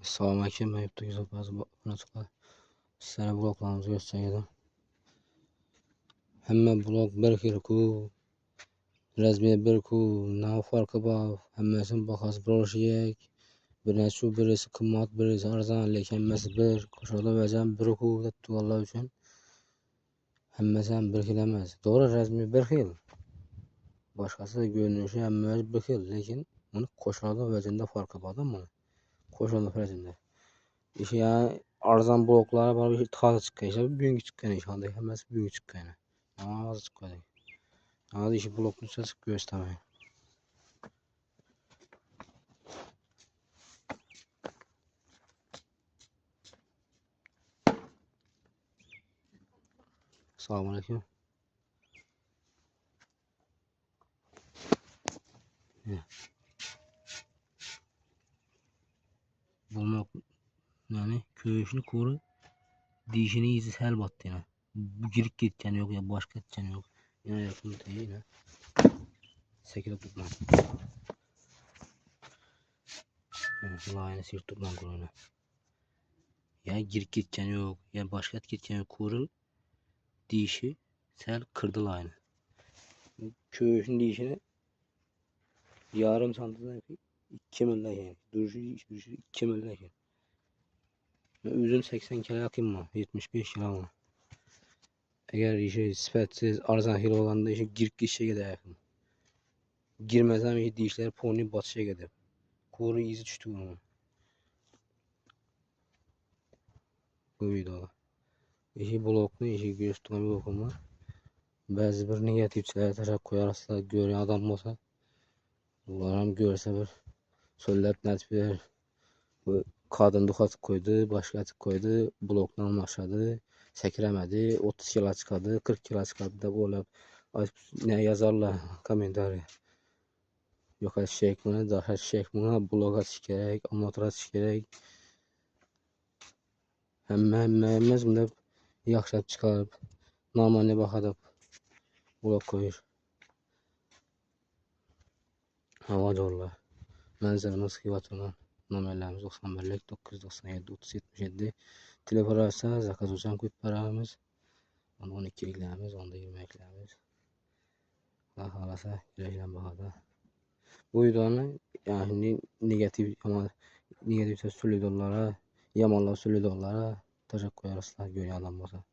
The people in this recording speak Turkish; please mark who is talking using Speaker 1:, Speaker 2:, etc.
Speaker 1: Selamünaleyküm. Ben YouTube'da güzel bazı bloklar. Sizlere bloklarımızı göstereceğim. Hemen blok bir kirku, resmi bir ku, ne farkı var? Hemmesinin bakası bir oluşacak. Birisi birisi kımmat, birisi arzan, lekin hemmesi bir. Koşulda vereceğim bir ku, tuttu Allah için. Hemmesi bir kilemez. Doğru resmi bir kil. Başkası görünüşü hemmesi bir kil. Lekin bunu koşulda vereceğinde farkı var mı? Koşulda vereceğinde. İşte yani arzan bloklara bana bir taze çıkıyor. İşte büyük çıkıyor. İşte hemmesi büyük çıkıyor. Ama az çıkıyor. Az işi blokun üstüne çıkıyor işte. Selamünaleyküm. Bulmak yani köşünü koru. Dişini izi sel battı yine. Bu girik gideceğini yok ya başka gideceğini yok. Yine yakın değil yine. Sekile tutmam. Yani aynı sır tutmam kuruyla. Ya girik gideceğini yok. Ya başka gideceğini yok. Koru. Dişi sel kırdı aynı. Köşünün dişini yarım santimden 2 milyon yani. Duruşu 2 milyon yani. Üzüm 80 kilo yakın mı? 75 kilo mı? Eğer işe sifatsiz arzan hil olanda işe girk işe gider yakın. Girmezsem işe dişler poni batışa gider. Kuru izi düştü bunun. Bu videoda. İşi bloklu işi gösterme bir okum var. Bazı bir negatifçiler taşak koyarsa gören adam olsa bunlarım görse bir söylep netbiler. Bu kadın dukat koydu, başka atık koydu, bloktan başladı, sekiremedi, 30 kilo çıkardı, 40 kilo çıkardı da böyle ne yazarlar komentarı. Yok eşek buna, daha eşek buna, blok atış gerek, amatör atış gerek. Hemmemiz bunda yaxşılab çıxarıb, normaline baxadıb, blok koyur. Hava zorlar. Mənzərəmiz Xivatından, nömrələrimiz 91 997 3077. Telefon ararsa zakaz uçan koyup paramız. 12'liklərimiz, 20'liklərimiz. Allah halasa güləşən bahada. Bu videonu yani negatif ama negatif söz söyledi onlara, yamanlar söyledi onlara. Teşekkür ederiz. Görüyor adam olsa.